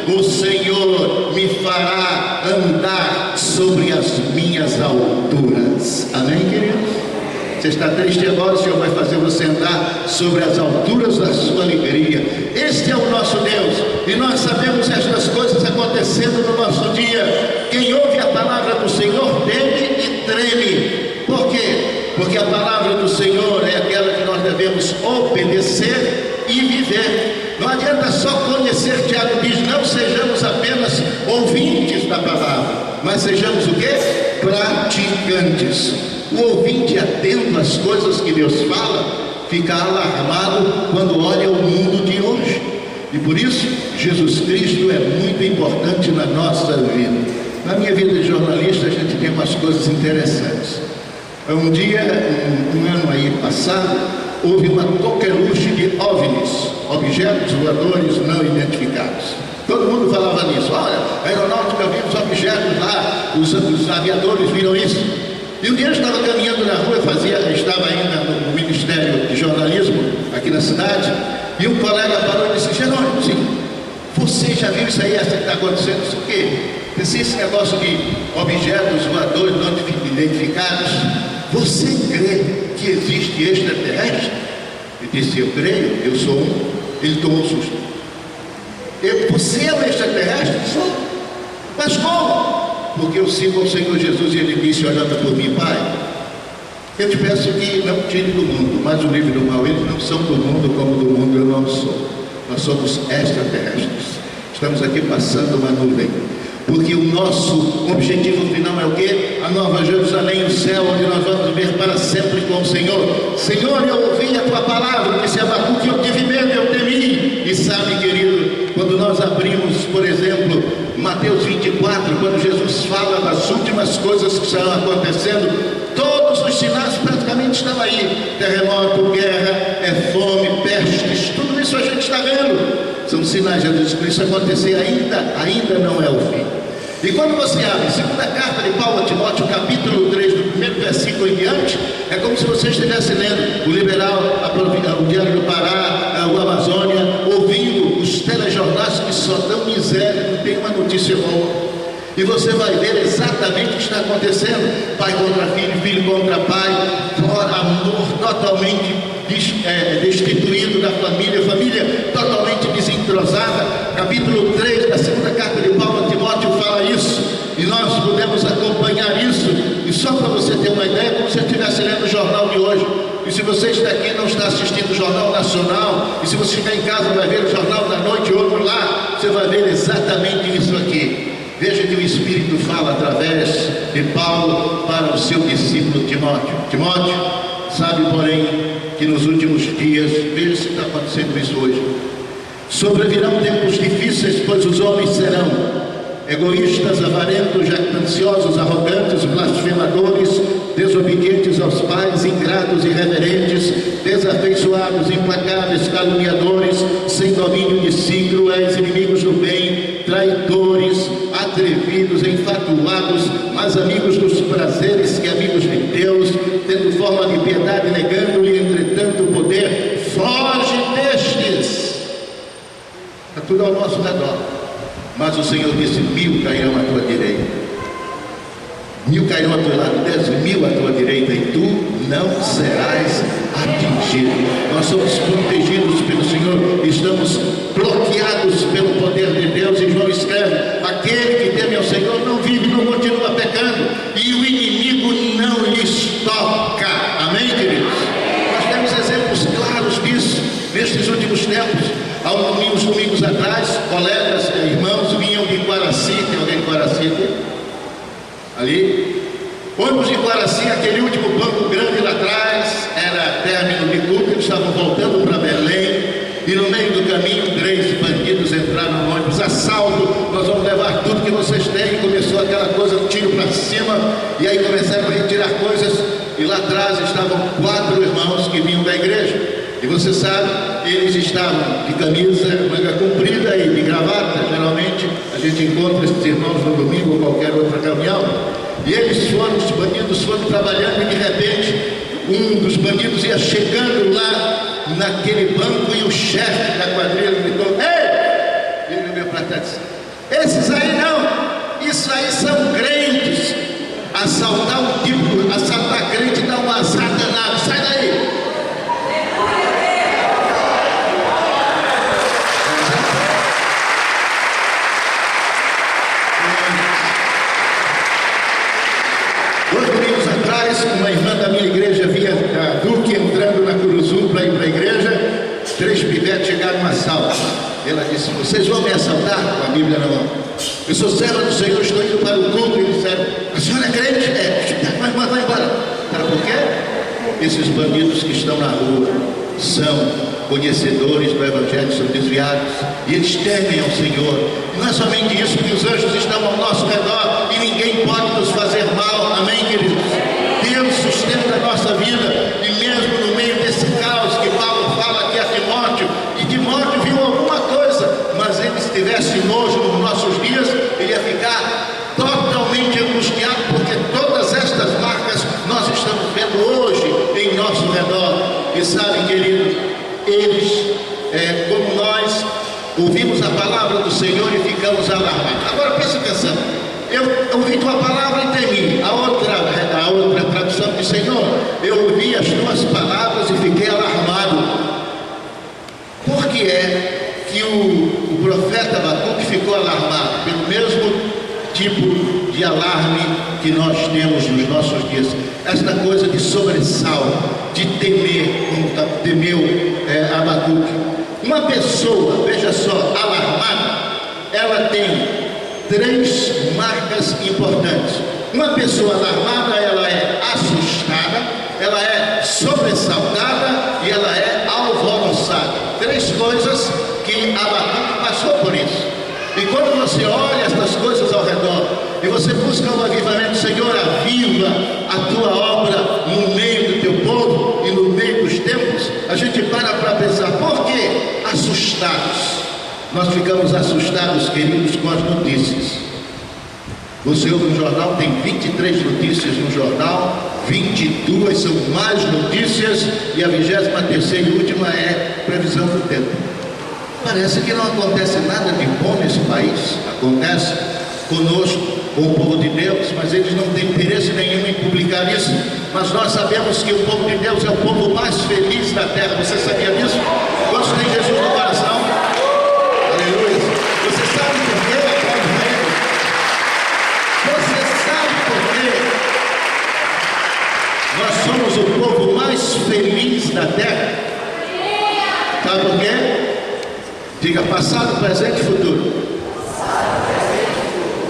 o Senhor me fará andar sobre as minhas alturas. Amém, queridos? Você está triste agora, o Senhor vai fazer você andar sobre as alturas da sua alegria. Este é o nosso Deus, e nós sabemos estas coisas acontecendo no nosso dia. Quem ouve a palavra do Senhor teme e treme. Por quê? Porque a palavra do Senhor é aquela que nós devemos obedecer e viver. Não adianta só conhecer. Tiago diz: não sejamos apenas ouvintes da palavra, mas sejamos o quê? Praticantes. O ouvinte atento às coisas que Deus fala fica alarmado quando olha o mundo de hoje. E por isso Jesus Cristo é muito importante na nossa vida. Na minha vida de jornalista a gente tem umas coisas interessantes. Um dia, um ano aí passado, houve uma coqueluche de OVNIs, objetos voadores não identificados. Todo mundo falava nisso. Olha, a aeronáutica viu os objetos lá, os aviadores viram isso. E um dia eu estava caminhando na rua, estava ainda no Ministério de Jornalismo, aqui na cidade, e um colega parou e disse: Jerônimo, sim, você já viu isso aí, essa que está acontecendo? Isso o quê? Esse negócio de objetos voadores não identificados, você crê que existe extraterrestre? Ele disse: eu creio, eu sou um. Ele tomou um susto. Você é um extraterrestre? Sou. Mas como? Porque eu sigo ao Senhor Jesus, e Ele disse, olhando por mim: Pai, eu te peço que não tire do mundo, mas o livre do mal. Eles não são do mundo, como do mundo eu não sou. Nós somos extraterrestres. Estamos aqui passando uma nuvem, porque o nosso objetivo final é o quê? A Nova Jerusalém, o céu, onde nós vamos viver para sempre com o Senhor. Senhor, eu ouvi a tua palavra, disse Abacuque, eu tive medo, eu temi. E sabe, querido, quando nós abrimos, por exemplo, Mateus 24, quando Jesus fala das últimas coisas que estarão acontecendo, todos os sinais praticamente estão aí: terremoto, guerra, fome, pestes, tudo isso a gente está vendo. São sinais de Deus, que isso acontecer ainda não é o fim. E quando você abre a segunda carta de Paulo a Timóteo, capítulo 3, do primeiro versículo em diante, é como se você estivesse lendo o Liberal, o Diário do Pará, o Amazônia, ouvindo os telejornais que só dão miséria, não tem uma notícia boa. E você vai ver exatamente o que está acontecendo: pai contra filho, filho contra pai, amor totalmente destituído da família, família totalmente desentrosada. Capítulo 3 da segunda carta de Paulo a Timóteo fala isso, e nós podemos acompanhar isso. E só para você ter uma ideia, como se você estivesse lendo o jornal de hoje. E se você está aqui e não está assistindo o Jornal Nacional, e se você chegar em casa vai ver o Jornal da Noite, outro lá, você vai ver exatamente isso aqui. Veja que o Espírito fala através de Paulo para o seu discípulo Timóteo. Timóteo, sabe, porém, que nos últimos dias, veja se está acontecendo isso hoje, sobrevirão tempos difíceis, pois os homens serão egoístas, avarentos, jactanciosos, arrogantes, blasfemadores, desobedientes aos pais, ingratos, irreverentes, desafeiçoados, implacáveis, caluniadores, sem domínio de si, cruéis, inimigos do bem, traidores, atrevidos, enfatuados, mais amigos dos prazeres que amigos de Deus, tendo forma de piedade, negando-lhe entretanto o poder. Foge destes. Está tudo ao nosso redor. Mas o Senhor disse: 1000 cairão à tua direita, 1000 cairão ao teu lado, 10.000 à tua direita, e tu não serás atingido. Nós somos protegidos pelo Senhor, estamos bloqueados pelo poder de Deus. E João escreve: aquele que teme ao Senhor não vive, não continua pecando, e o inimigo não lhes toca. Amém, queridos? Nós temos exemplos claros disso nestes últimos tempos. Há uns domingos atrás, colegas, irmãos vinham de Quaraci. Tem alguém de Quaraci aqui? Ali? Ônibus de Quaraci, aquele último banco grande lá atrás, era término de culto. Eles estavam voltando para Belém, e no meio do caminho 3 bandidos entraram no ônibus: assalto, nós vamos levar tudo que vocês têm. E começou aquela coisa, um tiro para cima, e aí começaram a retirar coisas, e lá atrás estavam 4 irmãos que vinham da igreja. E você sabe, eles estavam de camisa, manga comprida e de gravata. Geralmente a gente encontra esses irmãos no domingo ou qualquer outra caminhão. E eles foram, os bandidos foram trabalhando, e de repente um dos bandidos ia chegando lá naquele banco, e o chefe da quadrilha gritou: ei! Ele veio para trás e disse: Esses aí não, isso aí são crentes. Assaltar um tipo, assaltar crente dá uma azar danada, sai daí. Uma irmã da minha igreja via a Duque entrando na Curuzu para ir para a igreja. 3 pivetes chegaram no assalto. Ela disse: vocês vão me assaltar? Com a Bíblia na mão. Eu sou serva do Senhor, estou indo para o culto. E eles disseram: a senhora é crente? É. Vai embora. Sabe por quê? Esses bandidos que estão na rua são conhecedores do Evangelho, são desviados, e eles temem ao Senhor. E não é somente isso, que os anjos estão ao nosso redor e ninguém pode nos fazer mal. Amém, queridos? Deus sustenta a nossa vida, e mesmo no meio desse caos que Paulo fala aqui a Timóteo, e Timóteo viu alguma coisa, mas ele, se tivesse nojo nos nossos dias, ele ia ficar totalmente angustiado, porque todas estas marcas nós estamos vendo hoje em nosso redor. E sabe, querido, eles, como nós, ouvimos a palavra do Senhor e ficamos alarmados. Agora presta atenção, eu ouvi tua palavra e temi. A outra tradução diz: Senhor, eu ouvi as tuas palavras e fiquei alarmado. Por que é que o profeta Abacuque ficou alarmado? Pelo mesmo tipo de alarme que nós temos nos nossos dias, esta coisa de sobressalto, de temer, como temeu Abacuque. Uma pessoa, veja só, alarmada, ela tem 3 marcas importantes. Uma pessoa alarmada, ela é assustada, ela é sobressaltada e ela é alvoroçada. 3 coisas que Abacuque passou por isso. E quando você olha estas coisas ao redor e você busca um avivamento, Senhor, aviva a tua obra no meio do teu povo e no meio dos tempos, a gente para pensar: por que assustados? Nós ficamos assustados, queridos, com as notícias. Você ouve no jornal, tem 23 notícias no jornal, 22 são mais notícias, e a 23ª e última é previsão do tempo. Parece que não acontece nada de bom nesse país. Acontece conosco, com o povo de Deus, mas eles não têm interesse nenhum em publicar isso. Mas nós sabemos que o povo de Deus é o povo mais feliz da terra. Você sabia disso? Quantos tem Jesus no coração? Aleluia. Você sabe por quê? Você sabe por quê? Nós somos o povo mais feliz da terra. Sabe por quê? Diga: passado, presente e futuro.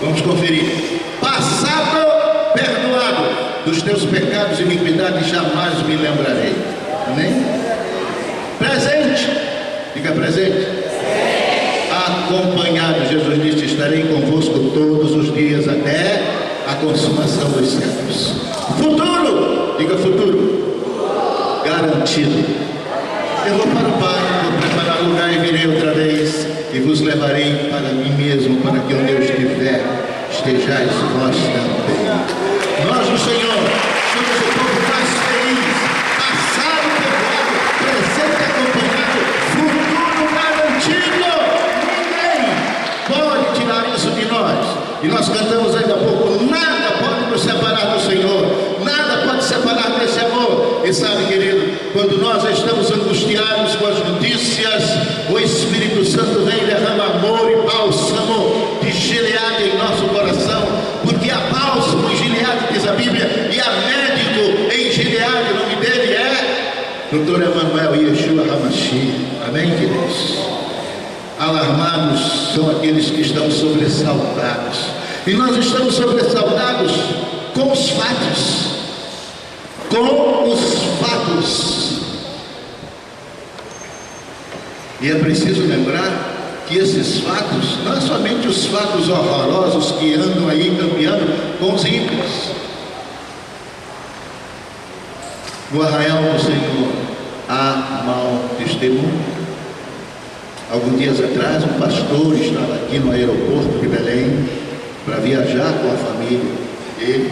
Vamos conferir. Passado, perdoado. Dos teus pecados e iniquidades jamais me lembrarei. Amém? Presente. Diga: presente. Acompanhado. Jesus disse: estarei convosco todos os dias até a consumação dos séculos. Futuro. Diga: futuro. Garantido. Eu vou para o Pai, vou preparar lugar e virei outra vez, e vos levarei para mim mesmo, para que onde eu estiver, estejais vós também. Nós, o Senhor, somos o povo mais feliz, passado, perdoado, presente acompanhado, futuro garantido. Ninguém pode tirar isso de nós. E nós cantamos ainda há pouco: nada pode nos separar do Senhor, nada pode separar desse amor. E sabe, querido, quando nós estamos angustiados com as notícias, o Espírito Santo vem e derrama amor e bálsamo de Gileade em nosso coração, porque há bálsamo em Gileade, diz a Bíblia, e há médico em Gileade. O nome dele é Dr. Emanuel Yeshua Hamashi. Amém, queridos? Alarmados são aqueles que estão sobressaltados, e nós estamos sobressaltados com os fatos. Com os fatos. E é preciso lembrar que esses fatos não é somente os fatos horrorosos que andam aí campeando com os ímpios. No arraial do Senhor há mau testemunho. Alguns dias atrás, um pastor estava aqui no aeroporto de Belém para viajar com a família, ele,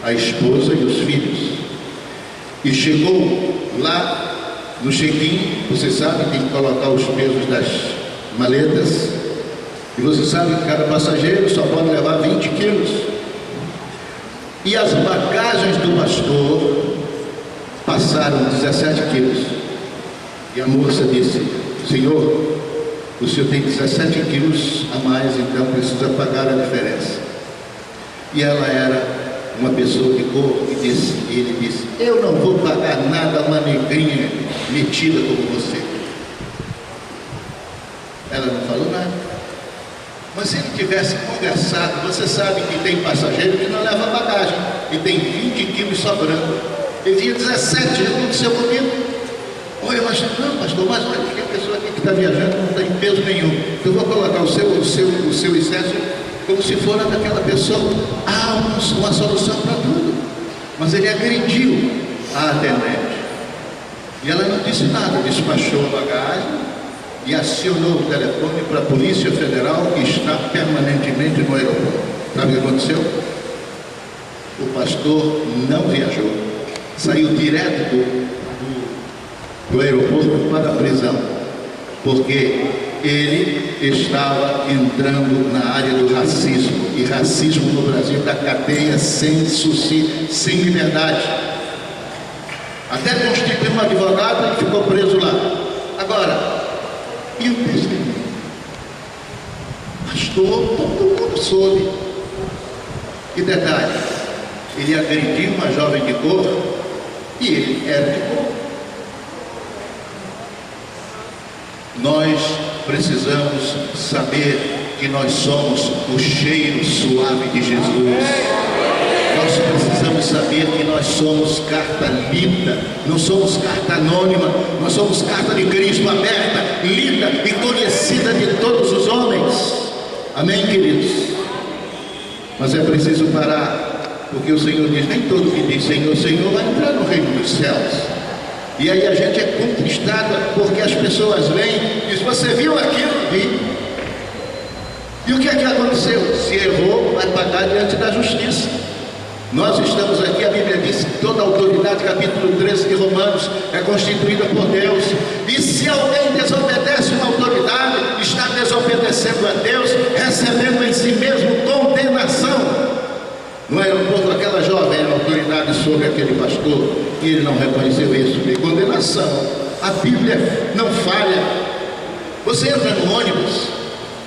a esposa e os filhos. E chegou lá no check-in, você sabe, tem que colocar os pesos das maletas. E você sabe que cada passageiro só pode levar 20 quilos. E as bagagens do pastor passaram 17 quilos. E a moça disse: Senhor, o senhor tem 17 quilos a mais, então precisa pagar a diferença. E ela era uma pessoa de cor e ele disse: eu não vou pagar nada a uma negrinha metida como você. Ela não falou nada. Mas se ele tivesse conversado, você sabe que tem passageiro que não leva bagagem e tem 20 quilos sobrando. Ele tinha 17, já aconteceu comigo. Olha, mas não, pastor, mas olha que a pessoa aqui que está viajando não tem peso nenhum. Eu vou colocar o seu excesso como se for daquela pessoa. Há uma solução para tudo. Mas ele agrediu a atendente. E ela não disse nada, despachou a bagagem e acionou o telefone para a Polícia Federal, que está permanentemente no aeroporto. Sabe o que aconteceu? O pastor não viajou, saiu direto do aeroporto para a prisão, porque ele estava entrando na área do racismo, e racismo no Brasil da cadeia sem liberdade. Até constituir um advogado, ele ficou preso lá. Agora, e o testemunho? Pastor, todo mundo soube. E detalhe, ele agrediu uma jovem de cor e ele era de cor. Nós precisamos saber que nós somos o cheiro suave de Jesus. Nós precisamos saber que nós somos carta lida, não somos carta anônima, nós somos carta de Cristo aberta, lida e conhecida de todos os homens. Amém, queridos? Mas é preciso parar, porque o Senhor diz: nem todo que diz Senhor, Senhor vai entrar no reino dos céus. E aí a gente é conquistado porque as pessoas vêm e dizem: você viu aquilo? Vi. E o que é que aconteceu? Se errou, vai pagar diante da justiça. Nós estamos aqui, a Bíblia diz que toda a autoridade, capítulo 13 de Romanos, é constituída por Deus. E se alguém desobedece uma autoridade, está desobedecendo a Deus, recebendo em si mesmo condenação. No aeroporto, aquela jovem era autoridade sobre aquele pastor, e ele não reconheceu isso, de condenação. A Bíblia não falha. Você entra no ônibus,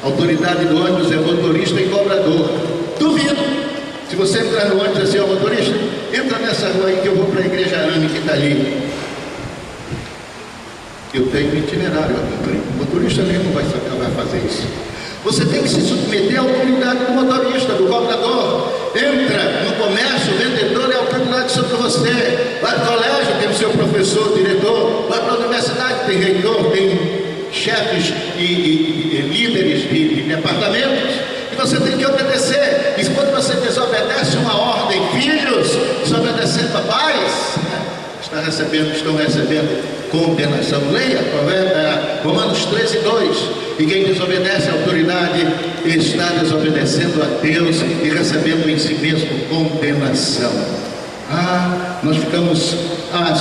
a autoridade do ônibus é motorista e cobrador. Duvido. Se você entrar no ônibus assim, ó, motorista, entra nessa rua aí que eu vou para a igreja Arame que está ali. Eu tenho um itinerário a cumprir. O motorista nem não vai fazer isso. Você tem que se submeter à autoridade do motorista, do cobrador. Entra no comércio, o vendedor é a autoridade sobre você. Vai para o colégio, tem o seu professor, diretor. Vai para a universidade, tem reitor, tem chefes e líderes de departamentos. Você tem que obedecer. E quando você desobedece uma ordem, filhos, desobedecendo a pais, estão recebendo condenação. Leia Romanos 13, 2. E quem desobedece à autoridade está desobedecendo a Deus e recebendo em si mesmo condenação. Nós ficamos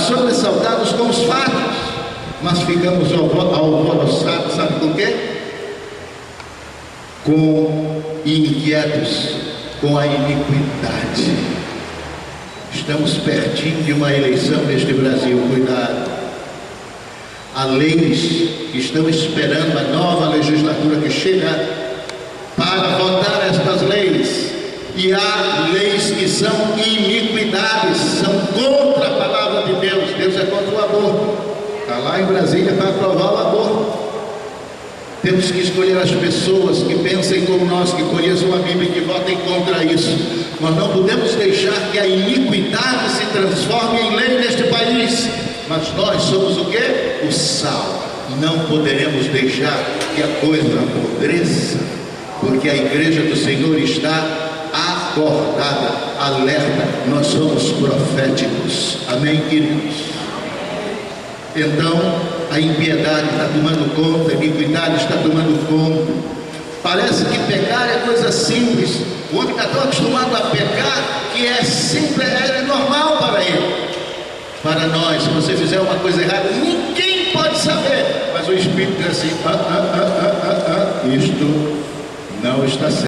sobressaltados com os fatos, mas ficamos alvoroçados, sabe com o quê? Inquietos com a iniquidade. Estamos pertinho de uma eleição neste Brasil, cuidado. Há leis que estão esperando a nova legislatura que chega para votar estas leis, e há leis que são iniquidades, são contra a palavra de Deus. Deus é contra o aborto, está lá em Brasília para aprovar o aborto. Temos que escolher as pessoas que pensem como nós, que conheçam a Bíblia e que votem contra isso. Nós não podemos deixar que a iniquidade se transforme em lei neste país. Mas nós somos o quê? O sal. Não poderemos deixar que a coisa apodreça, porque a igreja do Senhor está acordada, alerta. Nós somos proféticos. Amém, queridos? Então, a impiedade está tomando conta, a iniquidade está tomando conta. Parece que pecar é coisa simples. O homem está tão acostumado a pecar que é simples, é normal para ele. Para nós, se você fizer uma coisa errada, ninguém pode saber. Mas o Espírito diz assim: isto Não está certo.